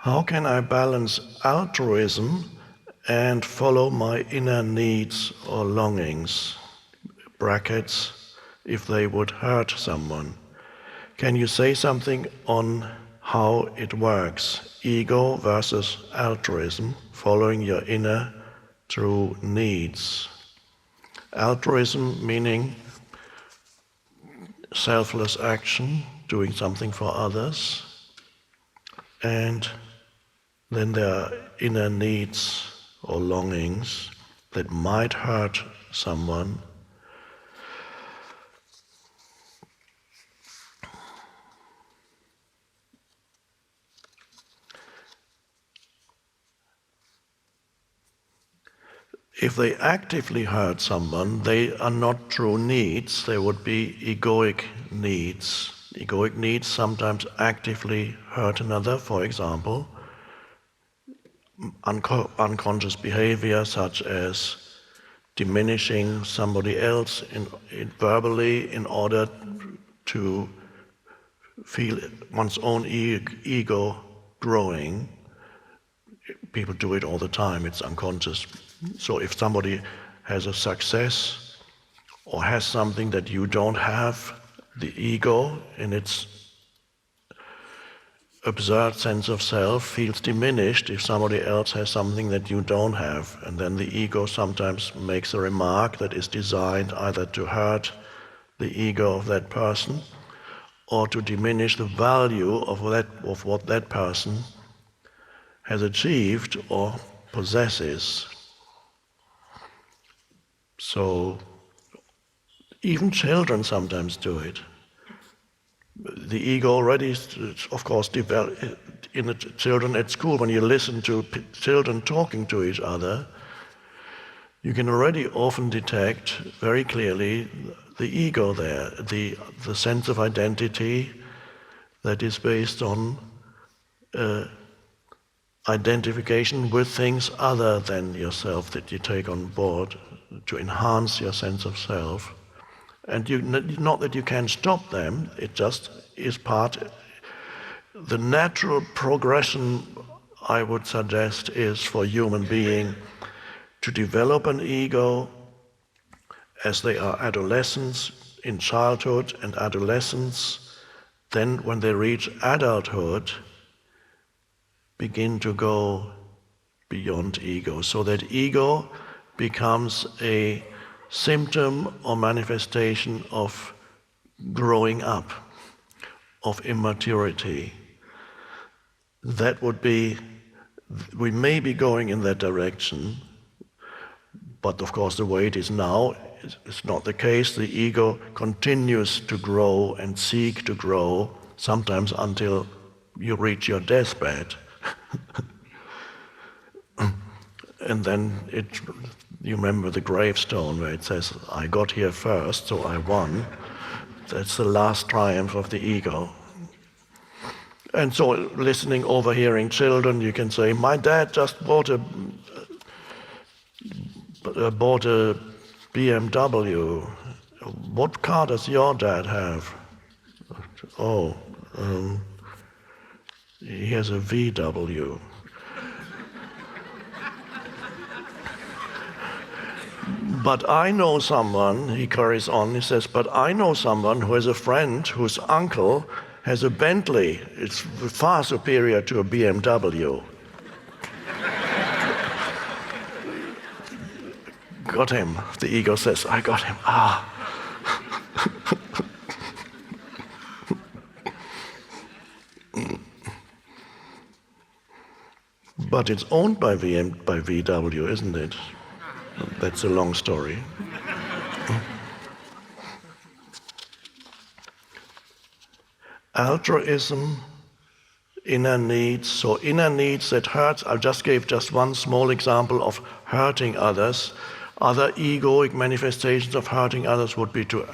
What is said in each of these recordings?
How can I balance altruism and follow my inner needs or longings? Brackets, if they would hurt someone. Can you say something on how it works? Ego versus altruism, following your inner true needs. Altruism meaning selfless action, doing something for others. And then there are inner needs or longings that might hurt someone. If they actively hurt someone, they are not true needs, they would be egoic needs. Egoic needs sometimes actively hurt another, for example, unconscious behavior such as diminishing somebody else verbally in order to feel one's own ego growing. People do it all the time, it's unconscious. So if somebody has a success or has something that you don't have, the ego in its absurd sense of self feels diminished if somebody else has something that you don't have. And then the ego sometimes makes a remark that is designed either to hurt the ego of that person or to diminish the value of what that person has achieved or possesses. So even children sometimes do it. The ego already, of course, develops in the children at school. When you listen to children talking to each other, you can already often detect very clearly the ego there, the sense of identity that is based on identification with things other than yourself that you take on board to enhance your sense of self. And not that you can stop them, it just is part. The natural progression, I would suggest, is for human being to develop an ego as they are adolescents, in childhood and adolescence, then when they reach adulthood, begin to go beyond ego, so that ego becomes a symptom or manifestation of growing up, of immaturity. That would be, we may be going in that direction, but of course the way it is now is not the case. The ego continues to grow and seek to grow, sometimes until you reach your deathbed. And then you remember the gravestone where it says, I got here first, so I won. That's the last triumph of the ego. And so listening, overhearing children, you can say, my dad just bought a BMW. What car does your dad have? Oh, he has a VW. But I know someone, he carries on, he says, but I know someone who has a friend whose uncle has a Bentley. It's far superior to a BMW. Got him, the ego says, I got him. But it's owned by VW, isn't it? That's a long story. Altruism, inner needs. So inner needs that hurts. I just gave just one small example of hurting others. Other egoic manifestations of hurting others would be to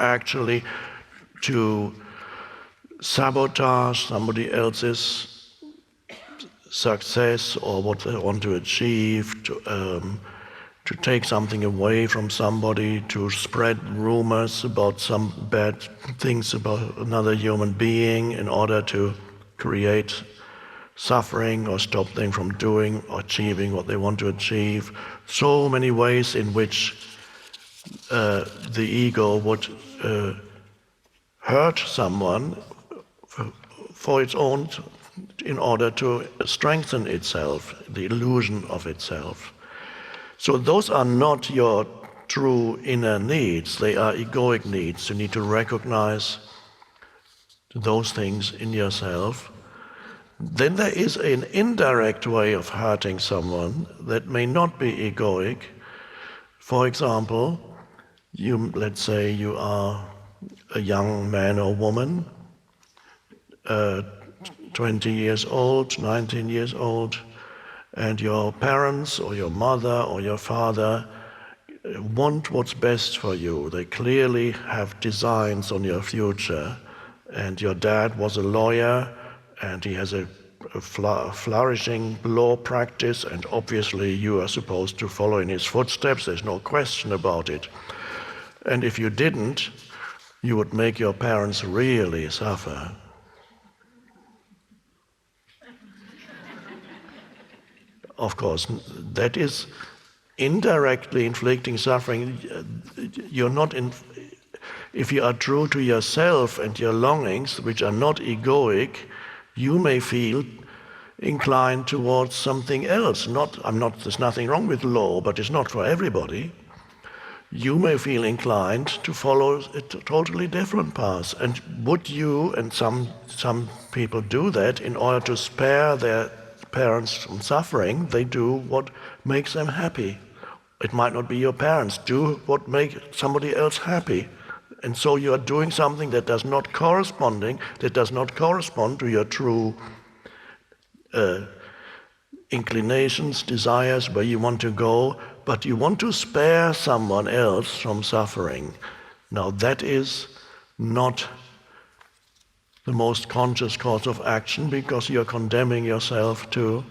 sabotage somebody else's success or what they want to achieve, to take something away from somebody, to spread rumors about some bad things about another human being in order to create suffering or stop them from doing or achieving what they want to achieve. So many ways in which the ego would hurt someone for its own, in order to strengthen itself, the illusion of itself. So those are not your true inner needs, they are egoic needs. You need to recognize those things in yourself. Then there is an indirect way of hurting someone that may not be egoic. For example, let's say you are a young man or woman, 20 years old, 19 years old, and your parents or your mother or your father want what's best for you. They clearly have designs on your future. And your dad was a lawyer, and he has a flourishing law practice, and obviously you are supposed to follow in his footsteps, there's no question about it. And if you didn't, you would make your parents really suffer. Of course, that is indirectly inflicting suffering. You're not if you are true to yourself and your longings, which are not egoic, you may feel inclined towards something else. There's nothing wrong with law, but it's not for everybody. You may feel inclined to follow a totally different path. And would you, and some people do that, in order to spare their parents from suffering, they do what makes them happy. It might not be your parents. Do what makes somebody else happy. And so you are doing something that does not correspond to your true inclinations, desires, where you want to go, but you want to spare someone else from suffering. Now that is not the most conscious course of action, because you're condemning yourself to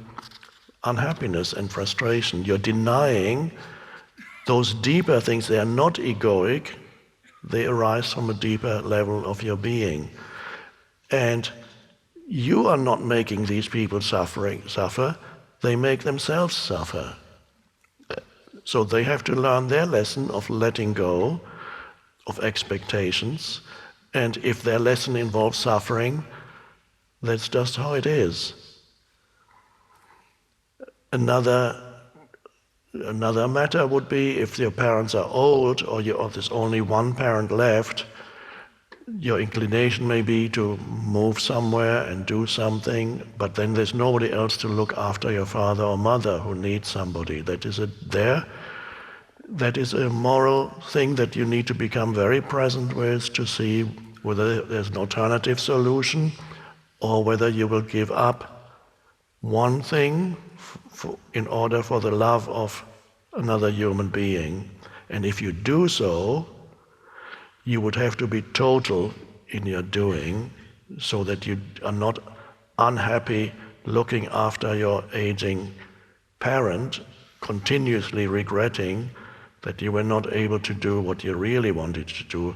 unhappiness and frustration. You're denying those deeper things. They are not egoic. They arise from a deeper level of your being. And you are not making these people suffer. They make themselves suffer. So they have to learn their lesson of letting go of expectations. And if their lesson involves suffering, that's just how it is. Another matter would be if your parents are old or there's only one parent left, your inclination may be to move somewhere and do something, but then there's nobody else to look after your father or mother who needs somebody. That is a moral thing that you need to become very present with, to see whether there's an alternative solution or whether you will give up one thing in order for the love of another human being. And if you do so, you would have to be total in your doing, so that you are not unhappy looking after your aging parent, continuously regretting that you were not able to do what you really wanted to do.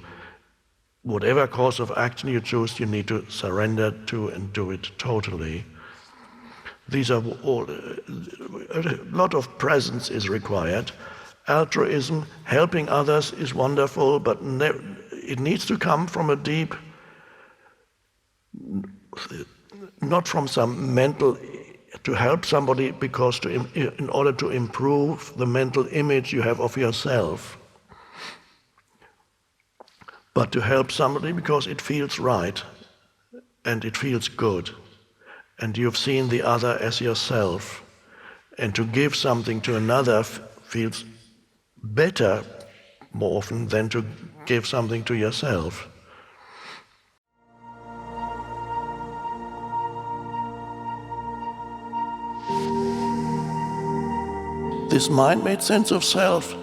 Whatever course of action you choose, you need to surrender to and do it totally. These are all, a lot of presence is required. Altruism, helping others, is wonderful, but it needs to come from a deep, not from some mental, to help somebody because in order to improve the mental image you have of yourself, but to help somebody because it feels right and it feels good, and you've seen the other as yourself, and to give something to another feels better more often than to give something to yourself. This mind-made sense of self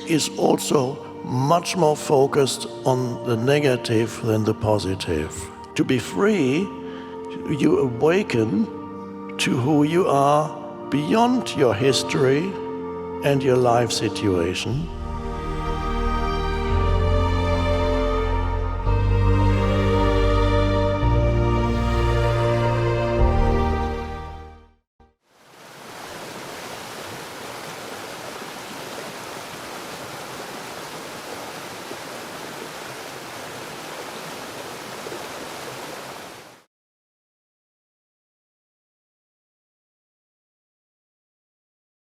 is also much more focused on the negative than the positive. To be free, you awaken to who you are beyond your history and your life situation.